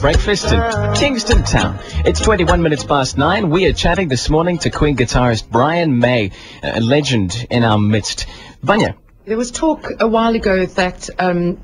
Breakfast in Kingston Town. It's 21 minutes past 9. We are chatting this morning to Queen guitarist Brian May, a legend in our midst. Vanya. There was talk a while ago that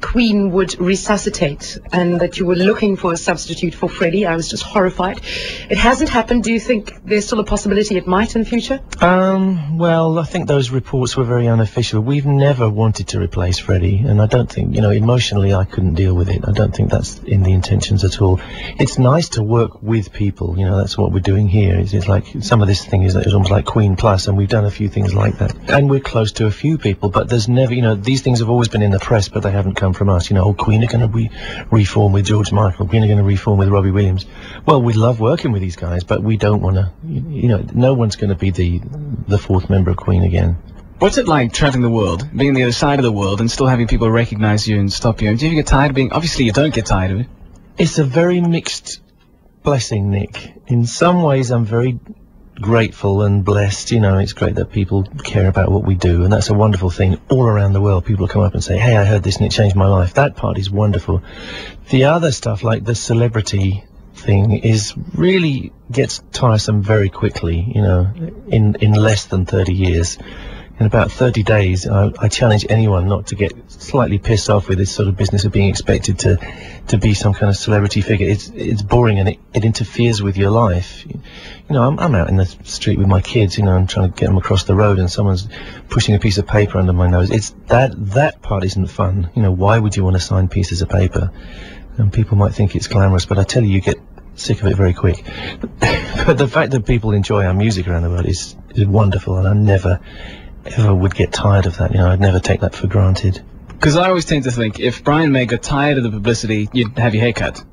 Queen would resuscitate and that you were looking for a substitute for Freddie. I was just horrified. It hasn't happened. Do you think there's still a possibility it might in future? Well, I think those reports were very unofficial. We've never wanted to replace Freddie, and I don't think, emotionally I couldn't deal with it. I don't think that's in the intentions at all. It's nice to work with people, that's what we're doing here. It's like, some of this thing is almost like Queen Plus, and we've done a few things like that. And we're close to a few people, but there's never, these things have always been in the press, but they haven't come from us. Queen are going to reform with George Michael, Queen are going to reform with Robbie Williams. Well, we love working with these guys, but we don't want to, no one's going to be the fourth member of Queen again. What's it like traveling the world, being on the other side of the world, and still having people recognize you and stop you? Do you get tired of being, obviously you don't get tired of it. It's a very mixed blessing, Nick. In some ways I'm very grateful and blessed. It's great that people care about what we do, and that's a wonderful thing. All around the world people come up and say, hey, I heard this and it changed my life. That part is wonderful. The other stuff, like the celebrity thing, is really gets tiresome very quickly. In less than 30 years, in about 30 days, I challenge anyone not to get slightly pissed off with this sort of business of being expected to be some kind of celebrity figure. It's boring, and it interferes with your life. I'm out in the street with my kids, I'm trying to get them across the road, and someone's pushing a piece of paper under my nose. It's that part isn't fun. Why would you want to sign pieces of paper? And people might think it's glamorous, but I tell you get sick of it very quick. But the fact that people enjoy our music around the world is wonderful, and I never ever would get tired of that. I'd never take that for granted. Because I always tend to think, if Brian May got tired of the publicity, you'd have your hair cut.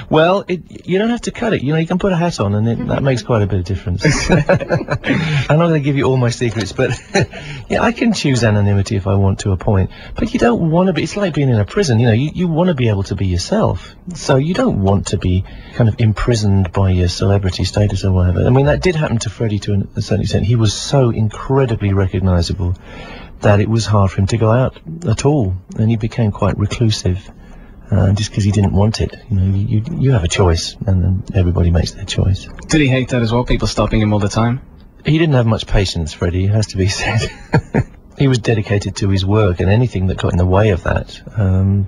Well, you don't have to cut it. You can put a hat on, and that makes quite a bit of difference. I'm not going to give you all my secrets, but yeah, I can choose anonymity if I want to a point. But you don't want to be. It's like being in a prison. You want to be able to be yourself. So you don't want to be kind of imprisoned by your celebrity status or whatever. I mean, that did happen to Freddie to a certain extent. He was so incredibly recognisable that it was hard for him to go out at all, and he became quite reclusive. Just because he didn't want it. You have a choice, and then everybody makes their choice. Did he hate that as well, people stopping him all the time? He didn't have much patience, Freddie, it has to be said. He was dedicated to his work, and anything that got in the way of that,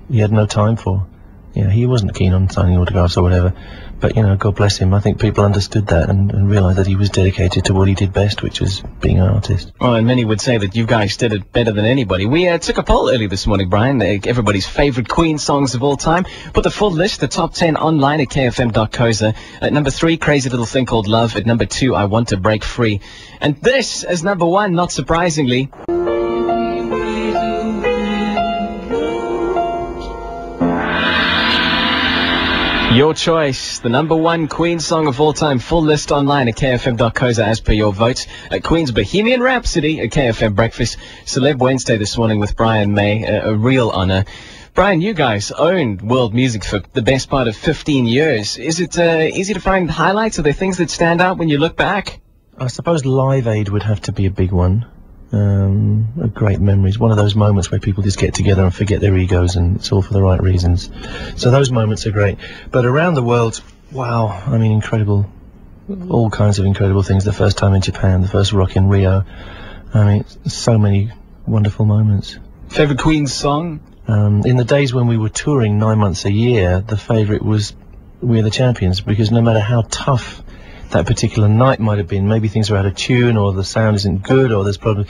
he had no time for. He wasn't keen on signing autographs or whatever. But, God bless him. I think people understood that and realised that he was dedicated to what he did best, which was being an artist. Well, and many would say that you guys did it better than anybody. We took a poll early this morning, Brian, everybody's favourite Queen songs of all time. Put the full list, the top 10 online at kfm.co.za. At number 3, Crazy Little Thing Called Love. At number 2, I Want to Break Free. And this, as number 1, not surprisingly... Your choice, the number 1 Queen song of all time. Full list online at kfm.co.za as per your votes. Queen's Bohemian Rhapsody at KFM Breakfast. Celeb Wednesday this morning with Brian May. A real honour. Brian, you guys owned world music for the best part of 15 years. Is it easy to find highlights? Are there things that stand out when you look back? I suppose Live Aid would have to be a big one. A great memory. It's one of those moments where people just get together and forget their egos, and it's all for the right reasons. So those moments are great. But around the world, wow, I mean, incredible. All kinds of incredible things. The first time in Japan, the first Rock in Rio. I mean, so many wonderful moments. Favourite Queen song? In the days when we were touring 9 months a year, the favourite was We're the Champions, because no matter how tough that particular night might have been, maybe things are out of tune, or the sound isn't good, or there's problems,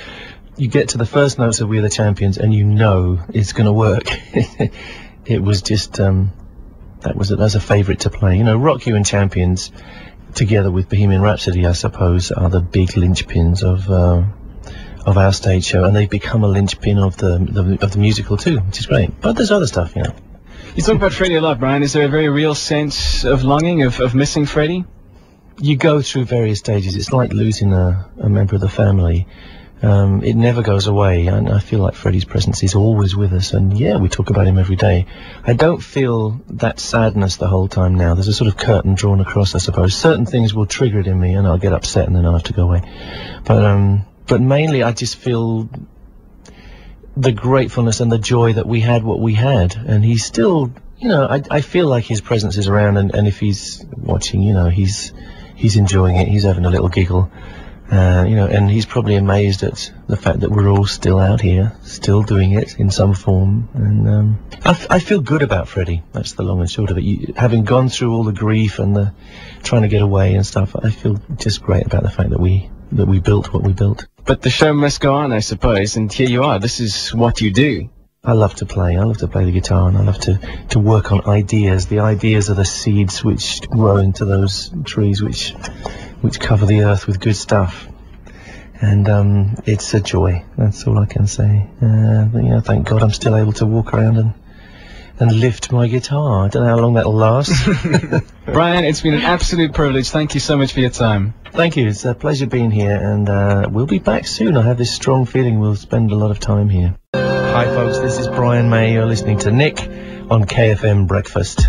you get to the first notes of We're the Champions and it's going to work. It was just that's a favourite to play. Rock You and Champions together with Bohemian Rhapsody, I suppose, are the big linchpins of our stage show, and they've become a linchpin of the musical too, which is great. But there's other stuff. You talk about Freddie a lot, Brian. Is there a very real sense of longing, of missing Freddie? You go through various stages. It's like losing a member of the family. It never goes away, and I feel like Freddie's presence is always with us, and yeah, we talk about him every day. I don't feel that sadness the whole time now. There's a sort of curtain drawn across, I suppose. Certain things will trigger it in me, and I'll get upset, and then I'll have to go away. But mainly I just feel the gratefulness and the joy that we had what we had, and he's still you know, I feel like his presence is around, and if he's watching, you know, he's enjoying it. He's having a little giggle, you know, and he's probably amazed at the fact that we're all still out here, still doing it in some form. And I feel good about Freddie. That's the long and short of it. Having gone through all the grief and the trying to get away and stuff, I feel just great about the fact that we built what we built. But the show must go on, I suppose, and here you are. This is what you do. I love to play. I love to play the guitar, and I love to work on ideas. The ideas are the seeds which grow into those trees which cover the earth with good stuff. And it's a joy. That's all I can say. But, you know, thank God I'm still able to walk around and lift my guitar. I don't know how long that'll last. Brian, it's been an absolute privilege. Thank you so much for your time. Thank you. It's a pleasure being here, and we'll be back soon. I have this strong feeling we'll spend a lot of time here. Hi folks, this is Brian May. You're listening to Nick on KFM Breakfast.